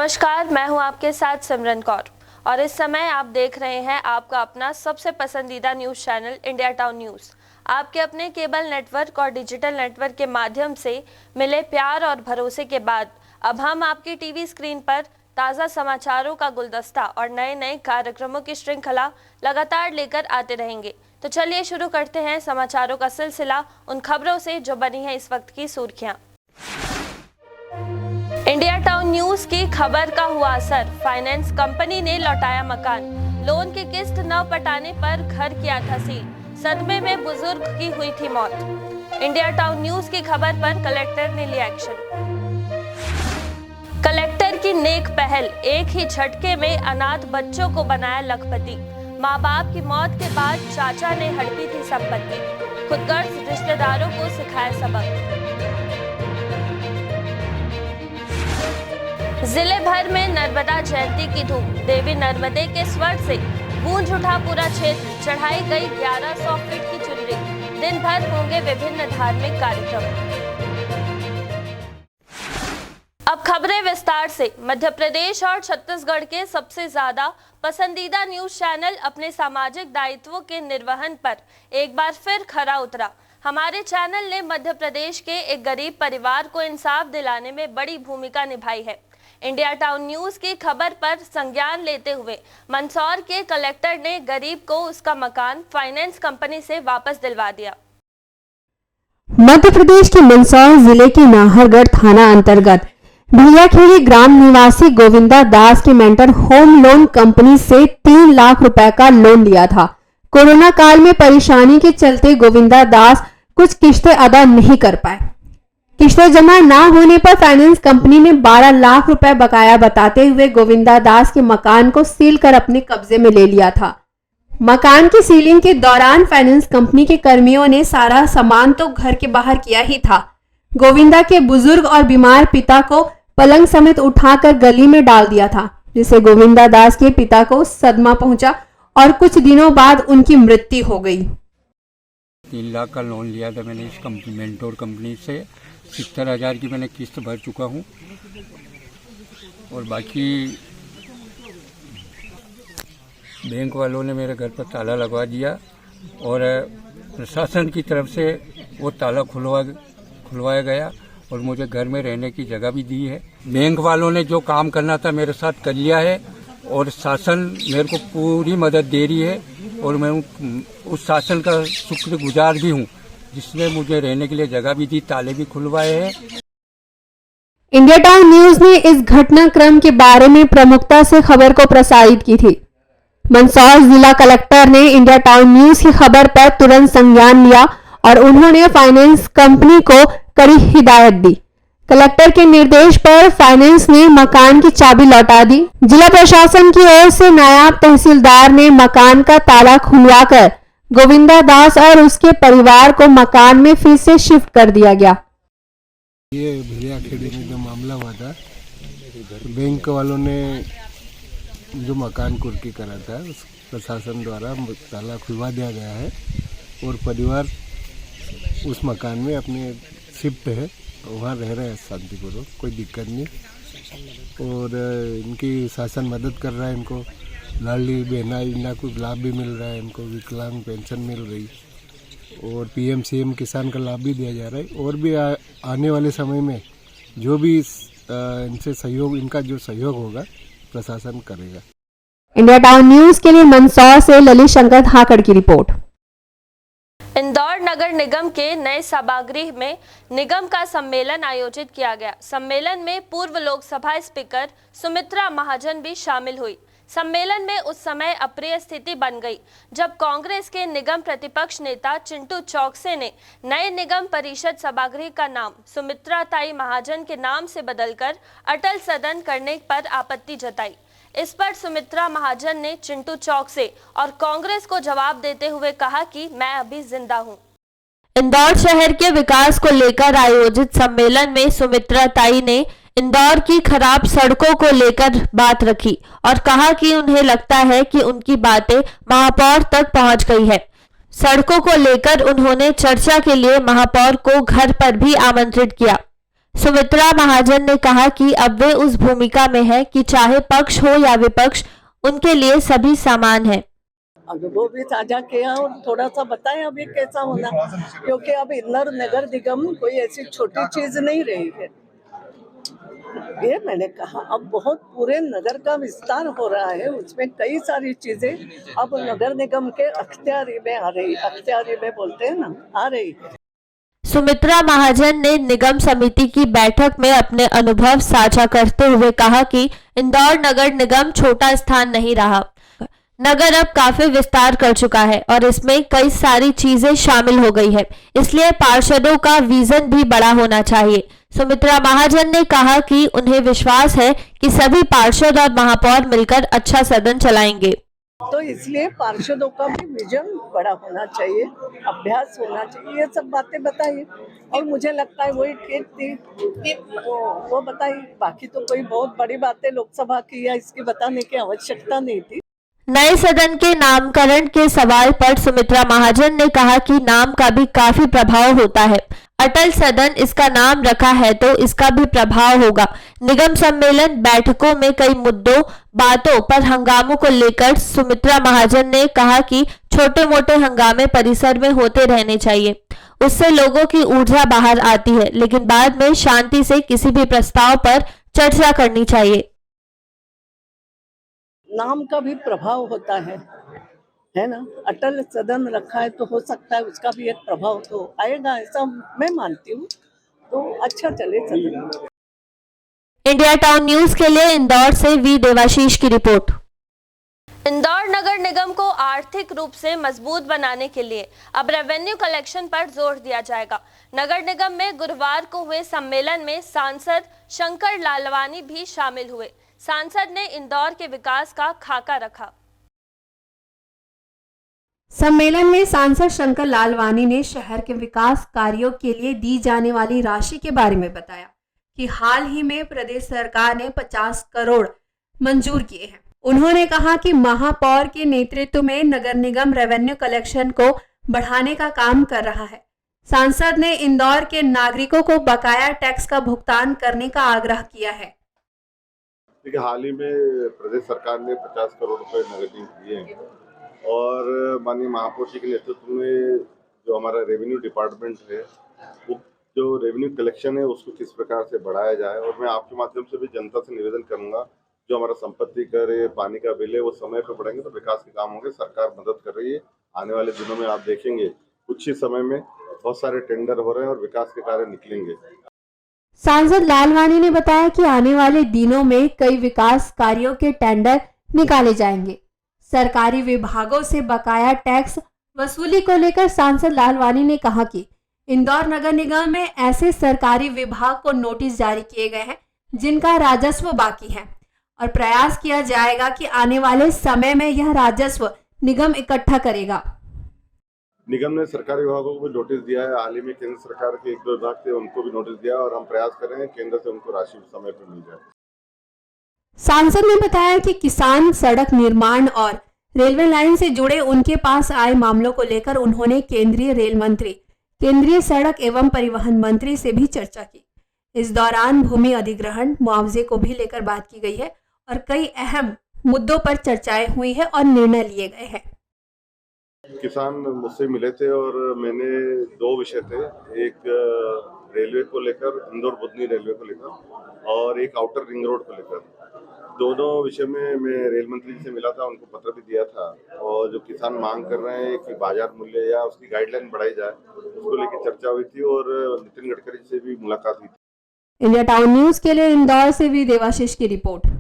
नमस्कार, मैं हूं आपके साथ सिमरन कौर और इस समय आप देख रहे हैं आपका अपना सबसे पसंदीदा news channel India town news. आपके अपने केबल नेटवर्क और डिजिटल नेटवर्क के माध्यम से मिले प्यार और भरोसे के बाद अब हम आपकी टीवी स्क्रीन पर ताज़ा समाचारों का गुलदस्ता और नए नए कार्यक्रमों की श्रृंखला लगातार लेकर आते रहेंगे। तो चलिए शुरू करते हैं समाचारों का सिलसिला उन खबरों से जो बनी है इस वक्त की सुर्खियां। इंडिया टाउन न्यूज की खबर का हुआ असर, फाइनेंस कंपनी ने लौटाया मकान, लोन की किस्त न पटाने पर घर किया था सील, सदमे में बुजुर्ग की हुई थी मौत। इंडिया टाउन न्यूज की खबर पर कलेक्टर ने लिया एक्शन। कलेक्टर की नेक पहल, एक ही झटके में अनाथ बच्चों को बनाया लखपति, माँ बाप की मौत के बाद चाचा ने हड़पी थी संपत्ति, खुदगर्ज रिश्तेदारों को सिखाया सबक। जिले भर में नर्मदा जयंती की धूम, देवी नर्मदे के स्वर से गूंज उठा पूरा क्षेत्र, चढ़ाई गई 1100 फीट की चुनरी, दिन भर होंगे विभिन्न धार्मिक कार्यक्रम। अब खबरें विस्तार से। मध्य प्रदेश और छत्तीसगढ़ के सबसे ज्यादा पसंदीदा न्यूज चैनल अपने सामाजिक दायित्वों के निर्वहन पर एक बार फिर खरा उतरा। हमारे चैनल ने मध्य प्रदेश के एक गरीब परिवार को इंसाफ दिलाने में बड़ी भूमिका निभाई है। इंडिया टाउन न्यूज की खबर पर संज्ञान लेते हुए मंदसौर के कलेक्टर ने गरीब को उसका मकान फाइनेंस कंपनी से वापस दिलवा दिया। मध्य प्रदेश के मंदसौर जिले के नाहरगढ़ थाना अंतर्गत भैयाखेड़ी ग्राम निवासी गोविंदा दास के मेंटर होम लोन कंपनी से 3 लाख रुपए का लोन लिया था। कोरोना काल में परेशानी के चलते गोविंदा दास कुछ किश्तें अदा नहीं कर पाए। किश्तें जमा ना होने पर फाइनेंस कंपनी ने 12 लाख रुपए बकाया बताते हुए गोविंदा दास के मकान को सील कर अपने कब्जे में ले लिया था। मकान की सीलिंग के दौरान फाइनेंस कंपनी के कर्मियों ने सारा सामान तो घर के बाहर किया ही था, गोविंदा के बुजुर्ग और बीमार पिता को पलंग समेत उठाकर गली में डाल दिया था, जिससे गोविंदा दास के पिता को सदमा पहुंचा और कुछ दिनों बाद उनकी मृत्यु हो गई। 3 लाख का लोन लिया था मैंने इस मेंटोर कंपनी से। 70,000 की मैंने किस्त भर चुका हूँ और बाकी बैंक वालों ने मेरे घर पर ताला लगवा दिया और प्रशासन की तरफ से वो ताला खुलवाया गया और मुझे घर में रहने की जगह भी दी है। बैंक वालों ने जो काम करना था मेरे साथ कर लिया है और शासन मेरे को पूरी मदद दे रही है और मैं उस शासन का शुक्रगुजार भी हूँ जिसने मुझे रहने के लिए जगह भी दी, ताले भी खुलवाए हैं। इंडिया टाउन न्यूज ने इस घटनाक्रम के बारे में प्रमुखता से खबर को प्रसारित की थी। मंदसौर जिला कलेक्टर ने इंडिया टाउन न्यूज की खबर पर तुरंत संज्ञान लिया और उन्होंने फाइनेंस कंपनी को कड़ी हिदायत दी। कलेक्टर के निर्देश पर फाइनेंस ने मकान की चाबी लौटा दी। जिला प्रशासन की ओर से नायब तहसीलदार ने मकान का ताला खुलवाकर गोविंदा दास और उसके परिवार को मकान में फिर से शिफ्ट कर दिया गया। ये भैयाखेड़ी में जो मामला हुआ था, बैंक वालों ने जो मकान कुर्की करा था उस प्रशासन द्वारा ताला खुलवा दिया गया है और परिवार उस मकान में अपने शिफ्ट है, वहाँ रह रहे हैं शांतिपूर्वक, कोई दिक्कत नहीं। और इनकी शासन मदद कर रहा है, इनको लाडली बहना योजना को लाभ भी मिल रहा है, इनको विकलांग पेंशन मिल रही और PM-CM किसान का लाभ भी दिया जा रहा है। और भी आने वाले समय में जो भी इनसे सहयोग, इनका जो सहयोग होगा प्रशासन करेगा। इंडिया टाउन न्यूज के लिए मंदसौर से ललित शंकर धाकड़ की रिपोर्ट। इंदौर नगर निगम के नए सभागृह में निगम का सम्मेलन आयोजित किया गया। सम्मेलन में पूर्व लोकसभा स्पीकर सुमित्रा महाजन भी शामिल हुई। सम्मेलन में उस समय अप्रिय स्थिति बन गई जब कांग्रेस के निगम प्रतिपक्ष नेता चिंटू चौकसे ने नए निगम परिषद सभागृह का नाम सुमित्रा ताई महाजन के नाम से बदलकर अटल सदन करने पर आपत्ति जताई। इस पर सुमित्रा महाजन ने चिंटू चौकसे और कांग्रेस को जवाब देते हुए कहा कि मैं अभी जिंदा हूं। इंदौर शहर के विकास को लेकर आयोजित सम्मेलन में सुमित्रा ताई ने इंदौर की खराब सड़कों को लेकर बात रखी और कहा कि उन्हें लगता है कि उनकी बातें महापौर तक पहुंच गई है। सड़कों को लेकर उन्होंने चर्चा के लिए महापौर को घर पर भी आमंत्रित किया। सुमित्रा महाजन ने कहा कि अब वे उस भूमिका में है कि चाहे पक्ष हो या विपक्ष, उनके लिए सभी समान है। अनुभव भी साझा किया और थोड़ा सा बताएं अभी कैसा होना, क्योंकि अब इंदौर नगर निगम कोई ऐसी छोटी चीज नहीं रही है। ये मैंने कहा अब बहुत पूरे नगर का विस्तार हो रहा है, उसमें कई सारी चीजें अब नगर निगम के अख्तियारी में आ रही, अख्तियारी में बोलते हैं ना, आ रही है। सुमित्रा महाजन ने निगम समिति की बैठक में अपने अनुभव साझा करते हुए कहा कि इंदौर नगर निगम छोटा स्थान नहीं रहा। नगर अब काफी विस्तार कर चुका है और इसमें कई सारी चीजें शामिल हो गई है, इसलिए पार्षदों का विजन भी बड़ा होना चाहिए। सुमित्रा महाजन ने कहा कि उन्हें विश्वास है कि सभी पार्षद और महापौर मिलकर अच्छा सदन चलाएंगे। तो इसलिए पार्षदों का भी विजन बड़ा होना चाहिए, अभ्यास होना चाहिए, ये सब बातें बताइए और मुझे लगता है वही ठीक थी, वो बताइए। बाकी तो कोई बहुत बड़ी बातें लोकसभा की या इसकी बताने की आवश्यकता नहीं थी। नए सदन के नामकरण के सवाल पर सुमित्रा महाजन ने कहा कि नाम का भी काफी प्रभाव होता है। अटल सदन इसका नाम रखा है तो इसका भी प्रभाव होगा। निगम सम्मेलन बैठकों में कई मुद्दों बातों पर हंगामों को लेकर सुमित्रा महाजन ने कहा कि छोटे मोटे हंगामे परिसर में होते रहने चाहिए, उससे लोगों की ऊर्जा बाहर आती है, लेकिन बाद में शांति से किसी भी प्रस्ताव पर चर्चा करनी चाहिए। नाम का भी प्रभाव होता है ना। अटल सदन रखा है तो हो सकता है उसका भी एक प्रभाव तो आएगा, ऐसा मैं मानती हूँ, तो अच्छा चले सदन। इंडिया टाउन न्यूज के लिए इंदौर से वी देवाशीष की रिपोर्ट। इंदौर नगर निगम को आर्थिक रूप से मजबूत बनाने के लिए अब रेवेन्यू कलेक्शन पर जोर दिया जाएगा। नगर निगम में गुरुवार को हुए सम्मेलन में सांसद शंकर लालवानी भी शामिल हुए। सांसद ने इंदौर के विकास का खाका रखा। सम्मेलन में सांसद शंकर लालवानी ने शहर के विकास कार्यों के लिए दी जाने वाली राशि के बारे में बताया कि हाल ही में प्रदेश सरकार ने 50 करोड़ मंजूर किए हैं। उन्होंने कहा कि महापौर के नेतृत्व में नगर निगम रेवेन्यू कलेक्शन को बढ़ाने का काम कर रहा है। सांसद ने इंदौर के नागरिकों को बकाया टैक्स का भुगतान करने का आग्रह किया है। देखिए, हाल ही में प्रदेश सरकार ने 50 करोड़ रुपए नगदी दिए हैं और माननीय महापौर जी के नेतृत्व में जो हमारा रेवेन्यू डिपार्टमेंट है, वो जो रेवेन्यू कलेक्शन है उसको किस प्रकार से बढ़ाया जाए। और मैं आपके माध्यम से भी जनता से निवेदन करूंगा, जो हमारा संपत्ति कर है, पानी का बिल है, वो समय पर बढ़ेंगे तो विकास के काम होंगे। सरकार मदद कर रही है। आने वाले दिनों में आप देखेंगे कुछ ही समय में बहुत सारे टेंडर हो रहे हैं और विकास के कार्य निकलेंगे। सांसद लालवानी ने बताया कि आने वाले दिनों में कई विकास कार्यों के टेंडर निकाले जाएंगे। सरकारी विभागों से बकाया टैक्स वसूली को लेकर सांसद लालवानी ने कहा कि इंदौर नगर निगम में ऐसे सरकारी विभाग को नोटिस जारी किए गए हैं जिनका राजस्व बाकी है और प्रयास किया जाएगा कि आने वाले समय में यह राजस्व निगम इकट्ठा करेगा। निगम ने सरकारी विभागों को भी नोटिस दिया है। हाल ही में केंद्र सरकार के 1-2 विभाग थे, उनको भी नोटिस दिया और हम प्रयास कर रहे हैं केंद्र से उनको राशि समय पर मिल जाए। सांसद ने बताया कि किसान, सड़क निर्माण और रेलवे लाइन से जुड़े उनके पास आए मामलों को लेकर उन्होंने केंद्रीय रेल मंत्री, केंद्रीय सड़क एवं परिवहन मंत्री से भी चर्चा की। इस दौरान भूमि अधिग्रहण, मुआवजे को भी लेकर बात की गई है और कई अहम मुद्दों पर चर्चाएं हुई है और निर्णय लिए गए हैं। किसान मुझसे मिले थे और मैंने 2 विषय थे, एक रेलवे को लेकर, इंदौर बुधनी रेलवे को लेकर, और एक आउटर रिंग रोड को लेकर। दोनों विषय में मैं रेल मंत्री जी से मिला था, उनको पत्र भी दिया था और जो किसान मांग कर रहे हैं कि बाजार मूल्य या उसकी गाइडलाइन बढ़ाई जाए, उसको लेकर चर्चा हुई थी और नितिन गडकरी से भी मुलाकात हुई थी। इंडिया टाउन न्यूज के लिए इंदौर से वी देवाशीष की रिपोर्ट।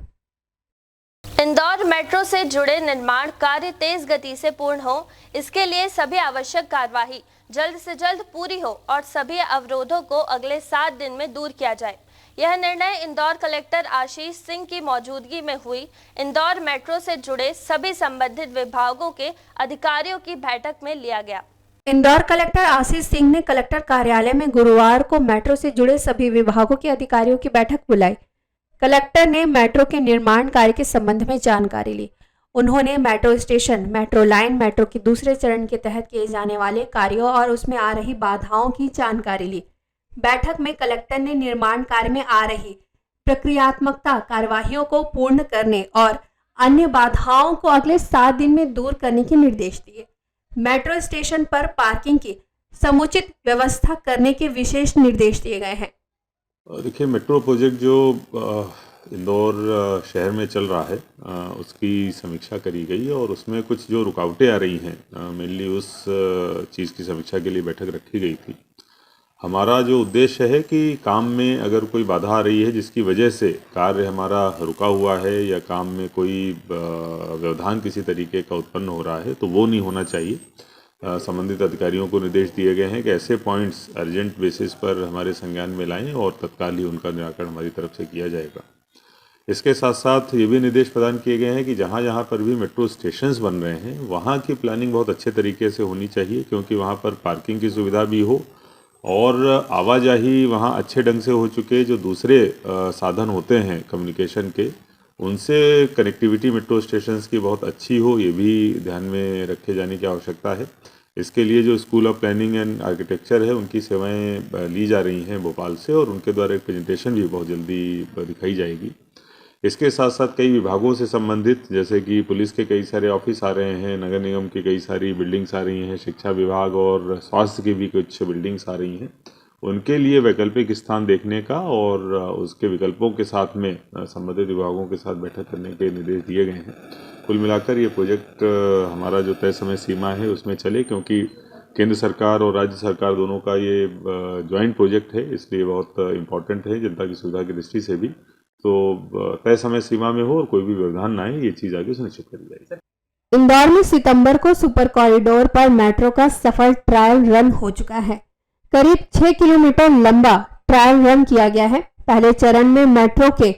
इंदौर मेट्रो से जुड़े निर्माण कार्य तेज गति से पूर्ण हो, इसके लिए सभी आवश्यक कार्यवाही जल्द से जल्द पूरी हो और सभी अवरोधों को अगले 7 दिन में दूर किया जाए। यह निर्णय इंदौर कलेक्टर आशीष सिंह की मौजूदगी में हुई इंदौर मेट्रो से जुड़े सभी संबंधित विभागों के अधिकारियों की बैठक में लिया गया। इंदौर कलेक्टर आशीष सिंह ने कलेक्टर कार्यालय में गुरुवार को मेट्रो से जुड़े सभी विभागों के अधिकारियों की बैठक बुलाई। कलेक्टर ने मेट्रो के निर्माण कार्य के संबंध में जानकारी ली। उन्होंने metro station, metro line, metro के दूसरे चरण के तहत किए जाने वाले कार्यों और उसमें आ रही बाधाओं की जानकारी ली। बैठक में कलेक्टर ने निर्माण कार्य में आ रही प्रक्रियात्मकता कार्यवाहियों को पूर्ण करने और अन्य बाधाओं को अगले 7 दिन में दूर करने के निर्देश दिए। मेट्रो स्टेशन पर पार्किंग की समुचित व्यवस्था करने के विशेष निर्देश दिए गए हैं। देखिए, मेट्रो प्रोजेक्ट जो इंदौर शहर में चल रहा है उसकी समीक्षा करी गई और उसमें कुछ जो रुकावटें आ रही हैं मेनली उस चीज़ की समीक्षा के लिए बैठक रखी गई थी। हमारा जो उद्देश्य है कि काम में अगर कोई बाधा आ रही है जिसकी वजह से कार्य हमारा रुका हुआ है या काम में कोई व्यवधान किसी तरीके का उत्पन्न हो रहा है तो वो नहीं होना चाहिए। संबंधित अधिकारियों को निर्देश दिए गए हैं कि ऐसे पॉइंट्स अर्जेंट बेसिस पर हमारे संज्ञान में लाएं और तत्काल ही उनका निराकरण हमारी तरफ से किया जाएगा। इसके साथ साथ ये भी निर्देश प्रदान किए गए हैं कि जहाँ जहाँ पर भी मेट्रो स्टेशंस बन रहे हैं वहाँ की प्लानिंग बहुत अच्छे तरीके से होनी चाहिए, क्योंकि वहाँ पर पार्किंग की सुविधा भी हो और आवाजाही वहाँ अच्छे ढंग से हो चुके जो दूसरे साधन होते हैं कम्युनिकेशन के, उनसे कनेक्टिविटी मेट्रो स्टेशंस की बहुत अच्छी हो, ये भी ध्यान में रखे जाने की आवश्यकता है। इसके लिए जो school of planning and architecture है उनकी सेवाएं ली जा रही हैं भोपाल से और उनके द्वारा एक प्रेजेंटेशन भी बहुत जल्दी दिखाई जाएगी। इसके साथ साथ कई विभागों से संबंधित जैसे कि पुलिस के कई सारे ऑफिस आ रहे हैं, नगर निगम की कई सारी बिल्डिंग्स आ रही हैं, शिक्षा विभाग और स्वास्थ्य की भी कुछ बिल्डिंग्स आ रही हैं, उनके लिए वैकल्पिक स्थान देखने का और उसके विकल्पों के साथ में संबंधित विभागों के साथ बैठक करने के निर्देश दिए गए हैं। कुल मिलाकर ये प्रोजेक्ट हमारा जो तय समय सीमा है उसमें चले, क्योंकि केंद्र सरकार और राज्य सरकार दोनों का ये जॉइंट प्रोजेक्ट है, इसलिए बहुत इम्पोर्टेंट है जनता की सुविधा की दृष्टि से भी। तो तय समय सीमा में हो और कोई भी व्यवधान ना आए, ये चीज़ आगे सुनिश्चित करी जाएगी। इंदौर में सितंबर को सुपर कॉरिडोर पर मेट्रो का सफल ट्रायल रन हो चुका है। करीब 6 किलोमीटर लंबा ट्रायल रन किया गया है। पहले चरण में मेट्रो के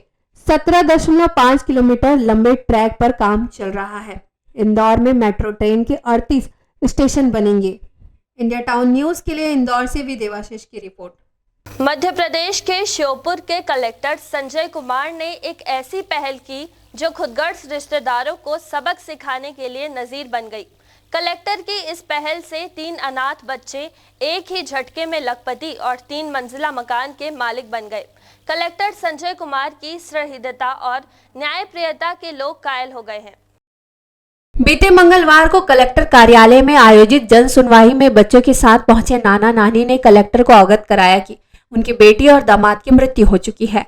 17.5 किलोमीटर लंबे ट्रैक पर काम चल रहा है। इंदौर में मेट्रो ट्रेन के 38 स्टेशन बनेंगे। इंडिया टाउन न्यूज के लिए इंदौर से देवाशीष की रिपोर्ट। मध्य प्रदेश के श्योपुर के कलेक्टर संजय कुमार ने एक ऐसी पहल की जो खुदगर्ज रिश्तेदारों को सबक सिखाने के लिए नजीर बन गई। कलेक्टर की इस पहल से 3 अनाथ बच्चे एक ही झटके में लखपति और 3 मंजिला मकान के मालिक बन गए। कलेक्टर संजय कुमार की सहृदयता और न्यायप्रियता के लोग कायल हो गए हैं। बीते मंगलवार को कलेक्टर कार्यालय में आयोजित जन सुनवाई में बच्चों के साथ पहुंचे नाना नानी ने कलेक्टर को अवगत कराया कि उनकी बेटी और दामाद की मृत्यु हो चुकी है।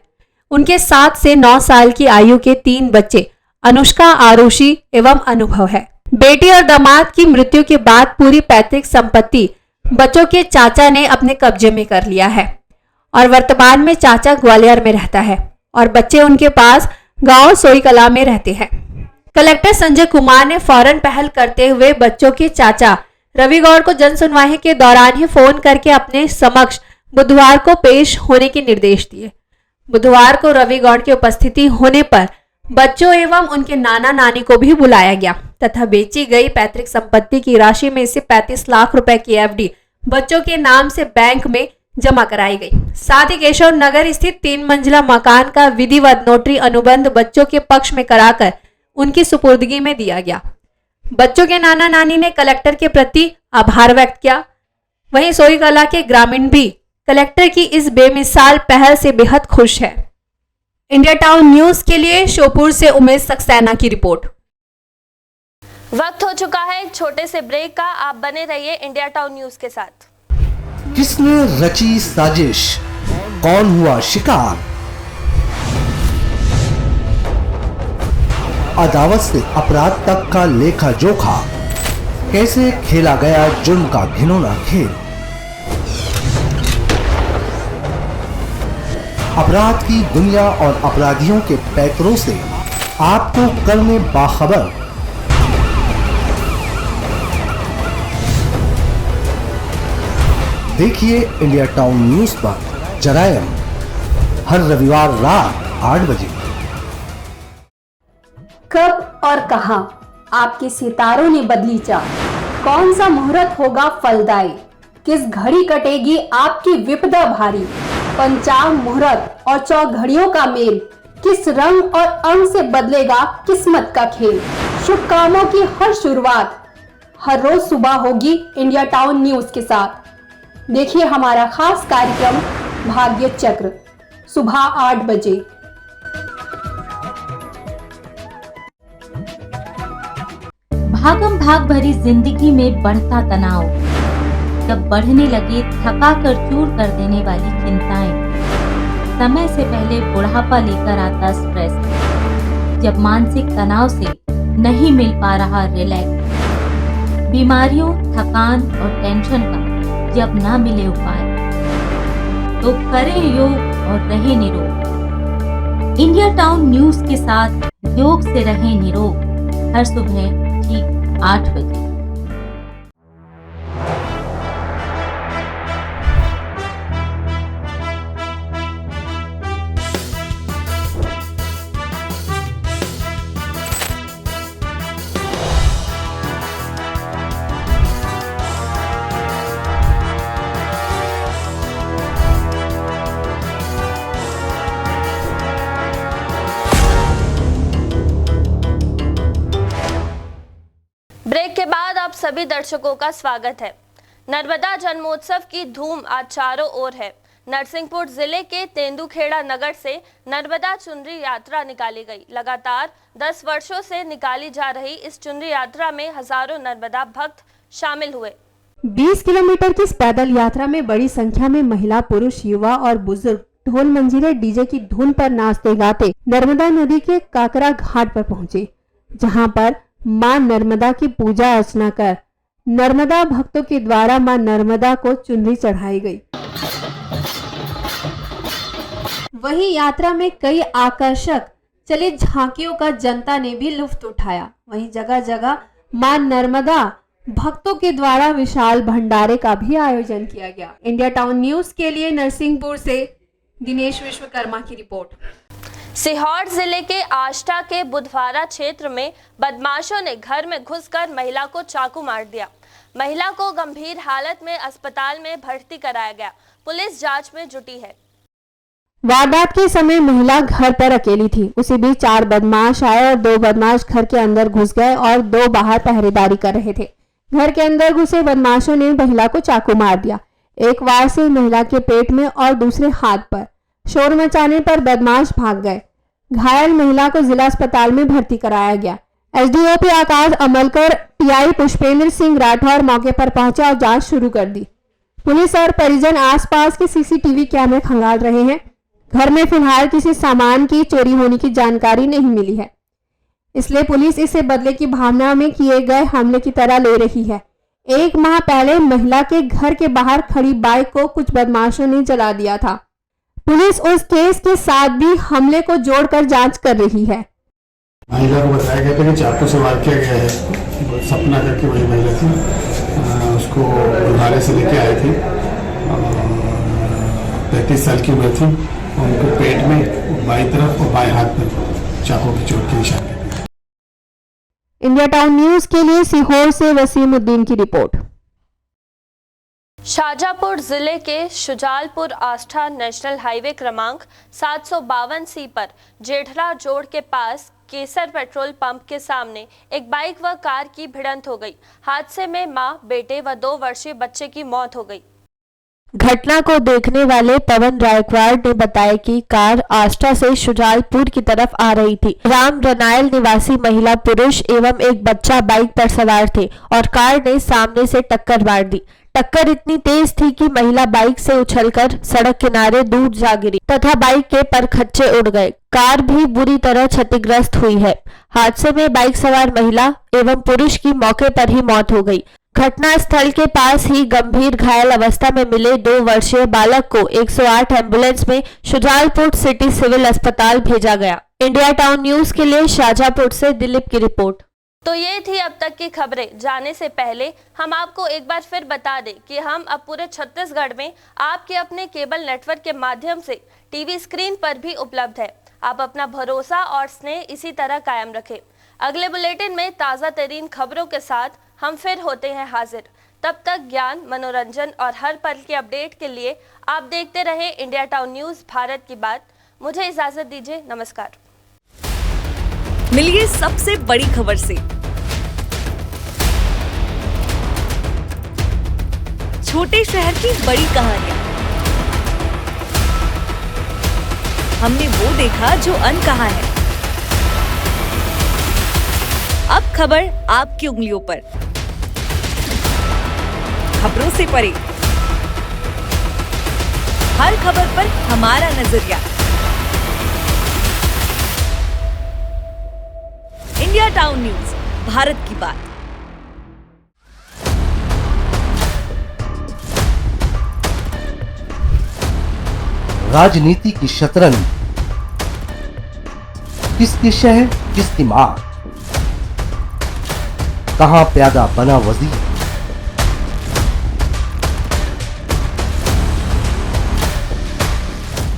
उनके 7 से 9 साल की आयु के 3 बच्चे अनुष्का, आरुषि एवं अनुभव है। बेटी और दामाद की मृत्यु के बाद पूरी पैतृक संपत्ति बच्चों के चाचा ने अपने कब्जे में कर लिया है और वर्तमान में चाचा ग्वालियर में रहता है और बच्चे उनके पास गांव सोईकला में रहते हैं। कलेक्टर संजय कुमार ने फौरन पहल करते हुए बच्चों के चाचा रवि गौड़ को जन सुनवाई के दौरान ही फोन करके अपने समक्ष बुधवार को पेश होने के निर्देश दिए। बुधवार को रवि गौड़ की उपस्थिति होने पर बच्चों एवं उनके नाना नानी को भी बुलाया गया तथा बेची गई पैतृक संपत्ति की राशि में से 35 लाख रुपए की एफडी बच्चों के नाम से बैंक में जमा कराई गई। साथ ही केशव नगर स्थित 3 मंजिला मकान का विधिवत नोटरी अनुबंध बच्चों के पक्ष में कराकर उनकी सुपुर्दगी में दिया गया। बच्चों के नाना नानी ने कलेक्टर के प्रति आभार व्यक्त किया। वहीं सोईकला के ग्रामीण भी कलेक्टर की इस बेमिसाल पहल से बेहद खुश है। इंडिया टाउन न्यूज के लिए श्योपुर से उमेश सक्सेना की रिपोर्ट। वक्त हो चुका है एक छोटे से ब्रेक का। आप बने रहिए इंडिया टाउन न्यूज के साथ। किसने रची साजिश, कौन हुआ शिकार, अदावत से अपराध तक का लेखा जोखा, कैसे खेला गया जुर्म का घिनौना खेल। अपराध की दुनिया और अपराधियों के पैकरों से आपको करने बाखबर। देखिए इंडिया टाउन न्यूज पर जरायम हर रविवार रात 8 बजे। कब और कहां आपके सितारों ने बदली चाल, कौन सा मुहूर्त होगा फलदायी, किस घड़ी कटेगी आपकी विपदा भारी, पंचांग मुहूर्त और चौघड़ियों का मेल, किस रंग और अंग से बदलेगा किस्मत का खेल। शुभ कामों की हर शुरुआत हर रोज सुबह होगी इंडिया टाउन न्यूज के साथ। देखिए हमारा खास कार्यक्रम भाग्य चक्र सुबह 8 बजे। भागम भाग भरी जिंदगी में बढ़ता तनाव, जब बढ़ने लगे थका कर चूर कर देने वाली चिंताएं, समय से पहले बुढ़ापा लेकर आता स्ट्रेस, जब मानसिक तनाव से नहीं मिल पा रहा रिलैक्स, बीमारियों, थकान और टेंशन का जब ना मिले उपाय, तो करें योग और रहें निरोग। इंडिया टाउन न्यूज के साथ योग से रहें निरोग, हर सुबह ठीक 8 बजे। ब्रेक के बाद आप सभी दर्शकों का स्वागत है। नर्मदा जन्मोत्सव की धूम आज चारों ओर है। नरसिंहपुर जिले के तेंदुखेड़ा नगर से नर्मदा चुनरी यात्रा निकाली गई। लगातार 10 वर्षों से निकाली जा रही इस चुनरी यात्रा में हजारों नर्मदा भक्त शामिल हुए। 20 किलोमीटर की इस पैदल यात्रा में बड़ी संख्या में महिला, पुरुष, युवा और बुजुर्ग ढोल मंजीरे डीजे की धुन पर नाचते गाते नर्मदा नदी के काकरा घाट पर पहुंचे, जहां पर मां नर्मदा की पूजा अर्चना कर नर्मदा भक्तों के द्वारा मां नर्मदा को चुनरी चढ़ाई गई। वहीं यात्रा में कई आकर्षक चलित झांकियों का जनता ने भी लुत्फ उठाया। वहीं जगह जगह मां नर्मदा भक्तों के द्वारा विशाल भंडारे का भी आयोजन किया गया। इंडिया टाउन न्यूज के लिए नरसिंहपुर से दिनेश विश्वकर्मा की रिपोर्ट। सीहोर जिले के आष्टा के बुधवारा क्षेत्र में बदमाशों ने घर में घुसकर महिला को चाकू मार दिया। महिला को गंभीर हालत में अस्पताल में भर्ती कराया गया। पुलिस जांच में जुटी है। वारदात के समय महिला घर पर अकेली थी। उसी बीच 4 बदमाश आए और 2 बदमाश घर के अंदर घुस गए और 2 बाहर पहरेदारी कर रहे थे। घर के अंदर घुसे बदमाशों ने महिला को चाकू मार दिया। एक वार से महिला के पेट में और दूसरे हाथ पर। शोर मचाने पर बदमाश भाग गए। घायल महिला को जिला अस्पताल में भर्ती कराया गया। एसडीओपी आकाश अमलकर, टीआई पुष्पेंद्र सिंह राठौर मौके पर पहुंचा और जांच शुरू कर दी। पुलिस और परिजन आसपास के सीसीटीवी कैमरे खंगाल रहे हैं। घर में फिलहाल किसी सामान की चोरी होने की जानकारी नहीं मिली है, इसलिए पुलिस इसे बदले की भावना में किए गए हमले की तरह ले रही है। 1 माह पहले महिला के घर के बाहर खड़ी बाइक को कुछ बदमाशों ने जला दिया था। पुलिस उस केस के साथ भी हमले को जोड़कर जांच कर रही है। महिला को बताया गया था कि चाकू से वार किया गया है। सपना करके वही महिला थी, उसको बुधारे से लेके आए थे। 35 साल की उम्र थी। उनको पेट में बाईं तरफ और बाएं हाथ पर चाकू की चोट के निशान है। इंडिया टाउन न्यूज के लिए सीहोर से वसीमुद्दीन की रिपोर्ट। शाजापुर जिले के शुजालपुर आष्टा नेशनल हाईवे क्रमांक 752C पर जेठरा जोड़ के पास केसर पेट्रोल पंप के सामने एक बाइक व कार की भिड़ंत हो गई। हादसे में मां, बेटे व 2 वर्षीय बच्चे की मौत हो गई। घटना को देखने वाले पवन गायकवाड़ ने बताया कि कार आष्टा से शुजालपुर की तरफ आ रही थी। राम रनायल निवासी महिला, पुरुष एवं एक बच्चा बाइक पर सवार थे और कार ने सामने से टक्कर मार दी। टक्कर इतनी तेज थी कि महिला बाइक से उछलकर सड़क किनारे दूर जा गिरी तथा बाइक के परखच्चे उड़ गए। कार भी बुरी तरह क्षतिग्रस्त हुई है। हादसे में बाइक सवार महिला एवं पुरुष की मौके पर ही मौत हो गई। घटना स्थल के पास ही गंभीर घायल अवस्था में मिले 2 वर्षीय बालक को 108 एम्बुलेंस में शुजालपुर सिटी सिविल अस्पताल भेजा गया। इंडिया टाउन न्यूज के लिए शाजापुर से दिलीप की रिपोर्ट। तो ये थी अब तक की खबरें। जाने से पहले हम आपको एक बार फिर बता दें कि हम अब पूरे छत्तीसगढ़ में आपके अपने केबल नेटवर्क के माध्यम से टीवी स्क्रीन पर भी उपलब्ध है। आप अपना भरोसा और स्नेह इसी तरह कायम रखें। अगले बुलेटिन में ताज़ा तरीन खबरों के साथ हम फिर होते हैं हाजिर। तब तक ज्ञान, मनोरंजन और हर पल के अपडेट के लिए आप देखते रहें इंडिया टाउन न्यूज़, भारत की बात। मुझे इजाजत दीजिए। नमस्कार। मिलिए सबसे बड़ी खबर से। छोटे शहर की बड़ी कहानियां, हमने वो देखा जो अनकहा है। अब खबर आपकी उंगलियों पर, खबरों से परे, हर खबर पर हमारा नजरिया। इंडिया टाउन न्यूज, भारत की बात। राजनीति की शतरंज, किसकी शह किसकी मार, कहां प्यादा बना वजीर,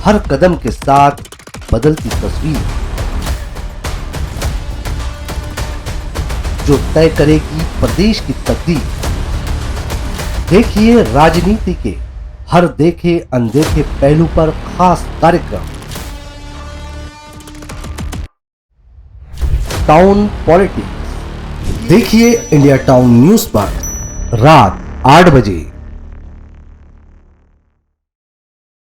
हर कदम के साथ बदलती तस्वीर जो तय करेगी प्रदेश की तकदीर। देखिए राजनीति के हर देखे अनदेखे पहलू पर खास कार्यक्रम टाउन पॉलिटिक्स। देखिए इंडिया टाउन न्यूज पर रात 8 बजे।